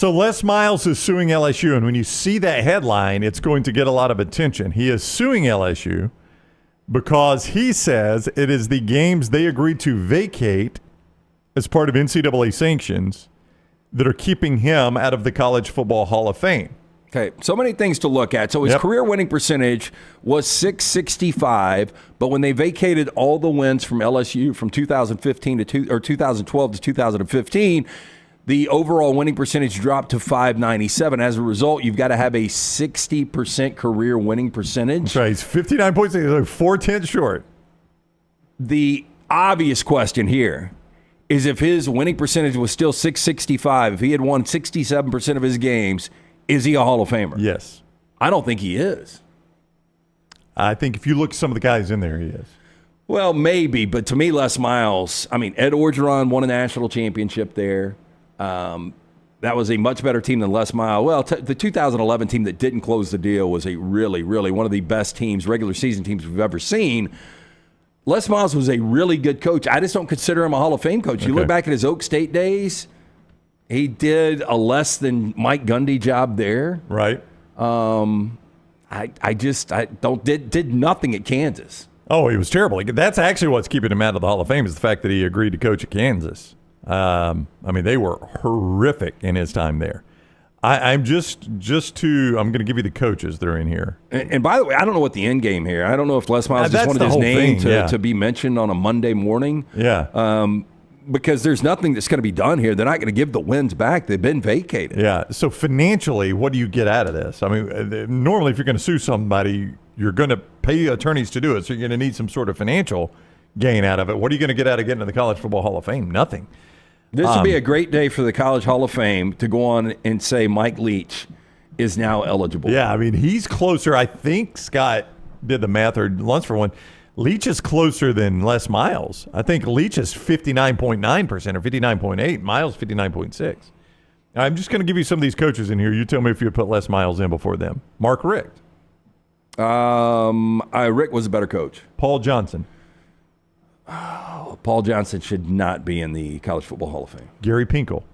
So Les Miles is suing LSU, and when you see that headline, it's going to get a lot of attention. He is suing LSU because he says it is the games they agreed to vacate as part of NCAA sanctions that are keeping him out of the College Football Hall of Fame. Okay, so many things to look at. So his career winning percentage was .665, but when they vacated all the wins from LSU from 2015 to 2012 to 2015, the overall winning percentage dropped to .597. As a result, you've got to have a 60% career winning percentage. That's right. He's 59 points, 4/10 short. The obvious question here is if his winning percentage was still .665, if he had won 67% of his games, is he a Hall of Famer? Yes. I don't think he is. I think if you look at some of the guys in there, he is. Well, maybe, but to me, Les Miles, Ed Orgeron won a national championship there. That was a much better team than Les Miles. Well, the 2011 team that didn't close the deal was a really, really one of the best teams, regular season teams we've ever seen. Les Miles was a really good coach. I just don't consider him a Hall of Fame coach. You look back at his Oak State days, he did a less than Mike Gundy job there. Right. Did nothing at Kansas. Oh, he was terrible. That's actually what's keeping him out of the Hall of Fame is the fact that he agreed to coach at Kansas. They were horrific in his time there. I'm going to give you the coaches that are in here. And by the way, I don't know what the end game here. I don't know if Les Miles just wanted his name to be mentioned on a Monday morning. Yeah. Because there's nothing that's going to be done here. They're not going to give the wins back. They've been vacated. Yeah. So financially, what do you get out of this? Normally if you're going to sue somebody, you're going to pay attorneys to do it. So you're going to need some sort of financial gain out of it. What are you going to get out of getting to the College Football Hall of Fame? Nothing. This would be a great day for the College Hall of Fame to go on and say Mike Leach is now eligible. Yeah, he's closer. I think Scott did the math, or Lunsford one. Leach is closer than Les Miles. I think Leach is 59.9% or 59.8. Miles 59.6. I'm just going to give you some of these coaches in here. You tell me if you put Les Miles in before them. Mark Richt. Rick was a better coach. Paul Johnson. Paul Johnson should not be in the College Football Hall of Fame. Gary Pinkel.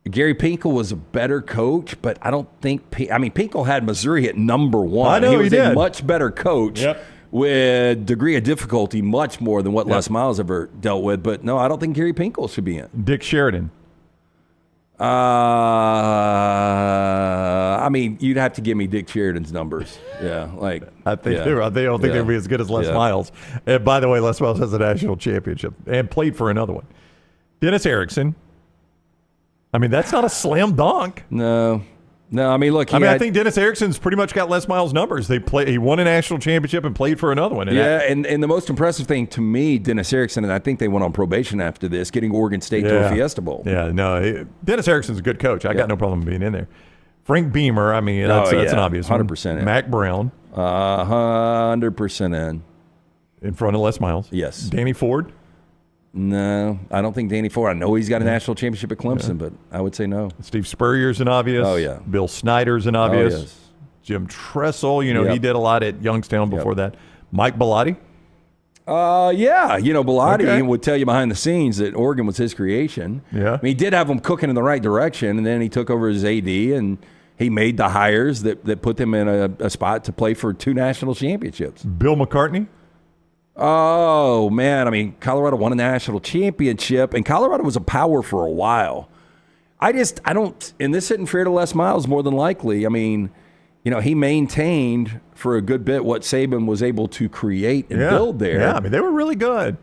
Gary Pinkel was a better coach, but I don't think Pinkel had Missouri at number one. I know he was did. A much better coach with degree of difficulty much more than what Les Miles ever dealt with. But no, I don't think Gary Pinkel should be in. Dick Sheridan. You'd have to give me Dick Sheridan's numbers. Yeah, I think they don't think they'd be as good as Les Miles. And by the way, Les Miles has a national championship and played for another one. Dennis Erickson. That's not a slam dunk. No. Look. I think Dennis Erickson's pretty much got Les Miles' numbers. He won a national championship and played for another one. And the most impressive thing to me, Dennis Erickson, and I think they went on probation after this, getting Oregon State to a Fiesta Bowl. Yeah, no. Dennis Erickson's a good coach. I got no problem being in there. Frank Beamer, that's an obvious 100% one. in. Mac Brown. 100% in. In front of Les Miles. Yes. Danny Ford. No, I don't think Danny Ford. I know he's got a national championship at Clemson, but I would say no. Steve Spurrier's an obvious. Oh, yeah. Bill Snyder's an obvious. Oh, yes. Jim Tressel, he did a lot at Youngstown before that. Mike Bellotti. Bellotti would tell you behind the scenes that Oregon was his creation. Yeah. He did have them cooking in the right direction, and then he took over as AD, and he made the hires that put them in a spot to play for 2 national championships. Bill McCartney. Oh, man. Colorado won a national championship, and Colorado was a power for a while. I don't, and this isn't fair to Les Miles more than likely. He maintained for a good bit what Saban was able to create and build there. Yeah, they were really good.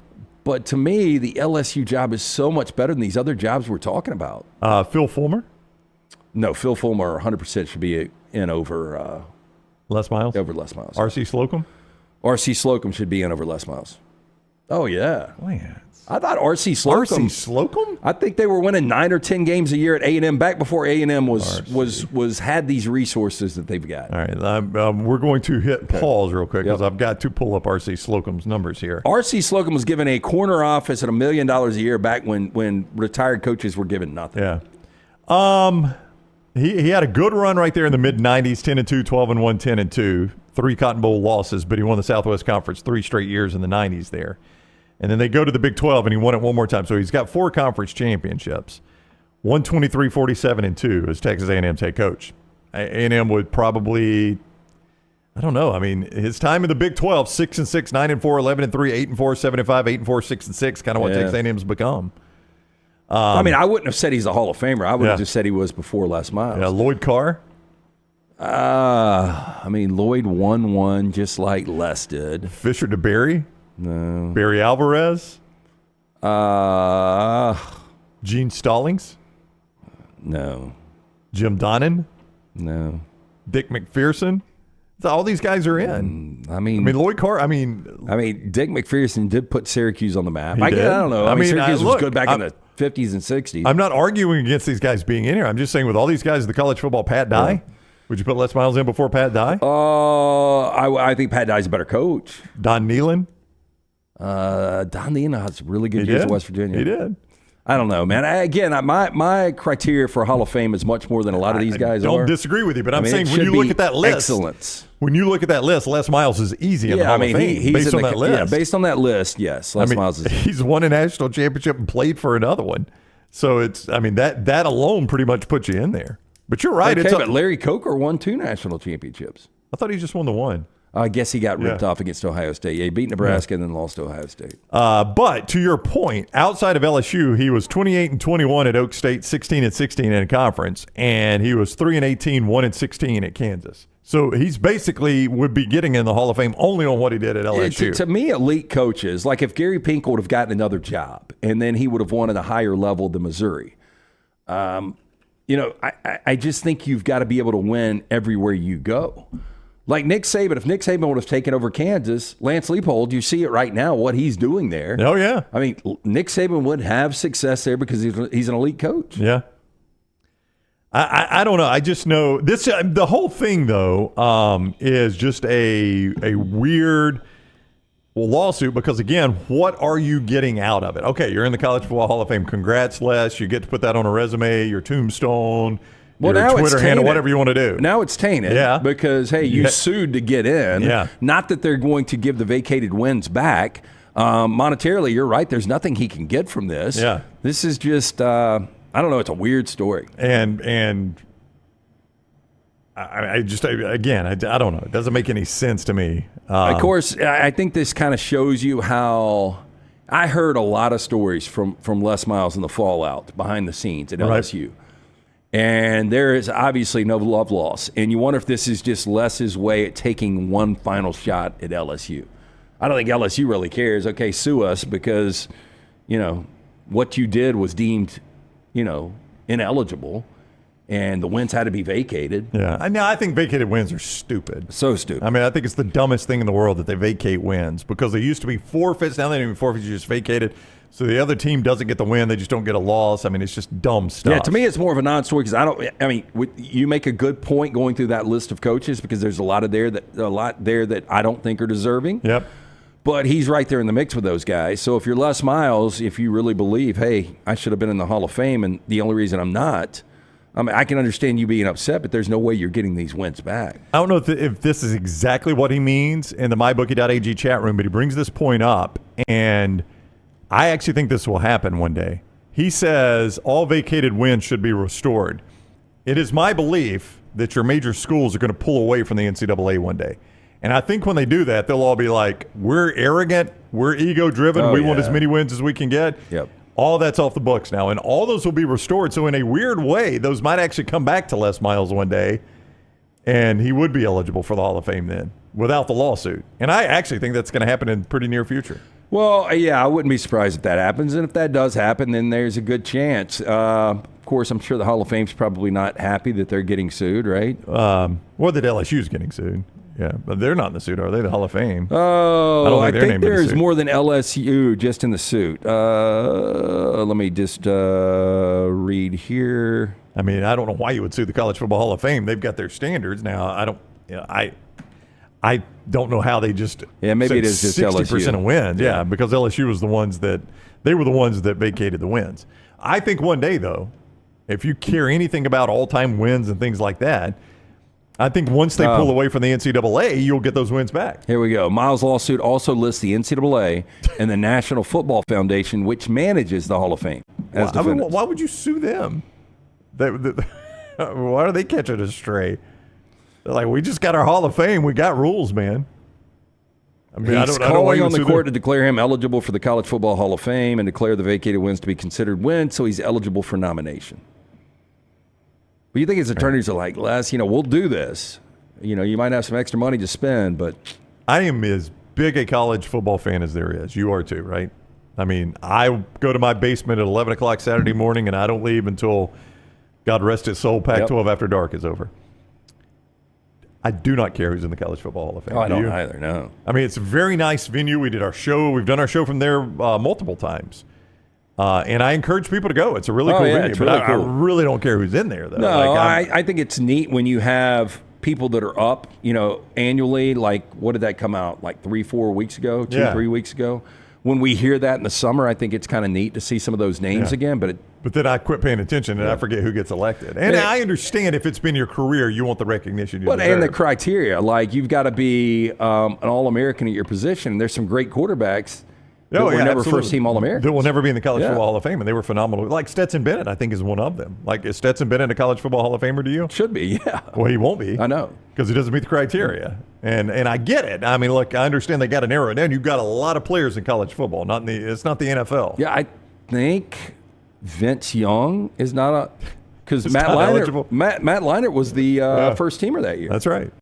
But to me, the LSU job is so much better than these other jobs we're talking about. Phil Fulmer? No, Phil Fulmer 100% should be in over Les Miles? Over Les Miles. R.C. Slocum? R.C. Slocum should be in over Les Miles. Oh, yeah. Man. I thought R.C. Slocum. R.C. Slocum? I think they were winning 9 or 10 games a year at A&M back before A&M was had these resources that they've got. All right, we're going to hit pause real quick because I've got to pull up R.C. Slocum's numbers here. R.C. Slocum was given a corner office at $1 million a year back when retired coaches were given nothing. Yeah. He had a good run right there in the mid-'90s, 10-2, 12-1, 10-2. 3 Cotton Bowl losses, but he won the Southwest Conference 3 straight years in the 90s there. And then they go to the Big 12, and he won it one more time. So he's got 4 conference championships. 123-47-2 as Texas A&M's head coach. A&M would probably, I don't know. I mean, his time in the Big 12, 6-6, 9-4, 11-3, 8-4, 7-5, 8-4, 6-6, kind of what Texas A&M's become. I mean, I wouldn't have said he's a Hall of Famer. I would have just said he was before Les Miles. Yeah, Lloyd Carr. I mean, Lloyd won one just like Les did. Fisher DeBerry. No. Barry Alvarez. Gene Stallings. No. Jim Donnan. No. Dick McPherson. All these guys are in. I mean, Lloyd Carr. I mean, Dick McPherson did put Syracuse on the map. I don't know. I mean, Syracuse was good back in the the 50s and 60s. I'm not arguing against these guys being in here. I'm just saying with all these guys in the college football, Pat Dye. Would you put Les Miles in before Pat Dye? I think Pat Dye's a better coach. Don Nehlen. Don Nehlen has really good years at West Virginia. He did. I don't know, man. My criteria for Hall of Fame is much more than a lot of these guys I are. don't disagree with you, but I'm saying when you look at that list, excellence. When you look at that list, Les Miles is easy in the Hall of Fame he's based on that list. Yeah, based on that list, yes. Les Miles is. He's won a national championship and played for another one. So it's, that alone pretty much puts you in there. But you're right. Okay, but Larry Coker won 2 national championships. I thought he just won the one. I guess he got ripped off against Ohio State. Yeah, he beat Nebraska and then lost to Ohio State. But to your point, outside of LSU, he was 28-21 at Oak State, 16-16 in a conference, and he was 3-18, 1-16 at Kansas. So he's basically would be getting in the Hall of Fame only on what he did at LSU. To me, elite coaches, like if Gary Pinkel would have gotten another job and then he would have won at a higher level than Missouri, I just think you've got to be able to win everywhere you go. Like Nick Saban, if Nick Saban would have taken over Kansas, Lance Leipold, you see it right now, what he's doing there. Oh, yeah. I mean, Nick Saban would have success there because he's an elite coach. Yeah. I don't know. I just know this. The whole thing, though, is just a weird lawsuit because, again, what are you getting out of it? Okay, you're in the College Football Hall of Fame. Congrats, Les. You get to put that on a resume, your tombstone, your Twitter handle, whatever you want to do. Now it's tainted because, hey, you sued to get in. Yeah. Not that they're going to give the vacated wins back. Monetarily, you're right. There's nothing he can get from this. Yeah. This is just, I don't know. It's a weird story. And I don't know. It doesn't make any sense to me. Of course, I think this kind of shows you how I heard a lot of stories from Les Miles in the fallout behind the scenes at LSU. And there is obviously no love loss. And you wonder if this is just Les's way at taking one final shot at LSU. I don't think LSU really cares. Okay, sue us because, what you did was deemed, ineligible. And the wins had to be vacated. Yeah. I think vacated wins are stupid. So stupid. I think it's the dumbest thing in the world that they vacate wins because they used to be forfeits. Now they don't even forfeit, you just vacated. So the other team doesn't get the win. They just don't get a loss. It's just dumb stuff. Yeah, to me, it's more of a non-story because you make a good point going through that list of coaches because there's a lot there that I don't think are deserving. Yep. But he's right there in the mix with those guys. So if you're Les Miles, if you really believe, hey, I should have been in the Hall of Fame and the only reason I'm not, I can understand you being upset, but there's no way you're getting these wins back. I don't know if this is exactly what he means in the mybookie.ag chat room, but he brings this point up, and I actually think this will happen one day. He says all vacated wins should be restored. It is my belief that your major schools are going to pull away from the NCAA one day. And I think when they do that, they'll all be like, we're arrogant, we're ego-driven, we want as many wins as we can get. Yep. All that's off the books now, and all those will be restored. So in a weird way, those might actually come back to Les Miles one day, and he would be eligible for the Hall of Fame then without the lawsuit. And I actually think that's going to happen in pretty near future. Well, yeah, I wouldn't be surprised if that happens. And if that does happen, then there's a good chance. Of course, I'm sure the Hall of Fame's probably not happy that they're getting sued, right? Or that LSU's getting sued. Yeah, but they're not in the suit, are they? The Hall of Fame. Oh, I think there's more than LSU just in the suit. Let me just read here. I don't know why you would sue the College Football Hall of Fame. They've got their standards now. I don't know how they just maybe it is just 60% of wins. Yeah, because LSU was the ones that vacated the wins. I think one day though, if you care anything about all-time wins and things like that, I think once they pull away from the NCAA, you'll get those wins back. Here we go. Miles' lawsuit also lists the NCAA and the National Football Foundation, which manages the Hall of Fame, as defendants. Why would you sue them? Why are they catching us stray? They're like, we just got our Hall of Fame. We got rules, man. I mean, He's calling on the court to declare him eligible for the College Football Hall of Fame and declare the vacated wins to be considered wins, so he's eligible for nomination. But you think his attorneys are like, Les, we'll do this. You might have some extra money to spend, but I am as big a college football fan as there is. You are too, right? I mean, I go to my basement at 11 o'clock Saturday morning, and I don't leave until, God rest his soul, Pac-12 after dark is over. I do not care who's in the College Football Hall of Fame. I don't either, no. I mean, it's a very nice venue. We did our show. We've done our show from there multiple times. And I encourage people to go. It's a really cool venue. It's really cool. I really don't care who's in there, though. No, I think it's neat when you have people that are up, annually. Like, what did that come out? Like 3-4 weeks ago? 2-3 weeks ago? When we hear that in the summer, I think it's kind of neat to see some of those names again. But then I quit paying attention and I forget who gets elected. And I understand if it's been your career, you want the recognition you deserve. And the criteria, like you've got to be an All-American at your position. There's some great quarterbacks that were never first-team All-Americans. That will never be in the College Football Hall of Fame, and they were phenomenal. Like Stetson Bennett, I think, is one of them. Like, is Stetson Bennett a College Football Hall of Famer to you? Should be, yeah. Well, he won't be. I know. Because he doesn't meet the criteria. And I get it. I mean, look, I understand they got to narrow it down. You've got a lot of players in college football. It's not the NFL. Yeah, I think Vince Young is not a – because Matt Leinart was the first teamer that year. That's right.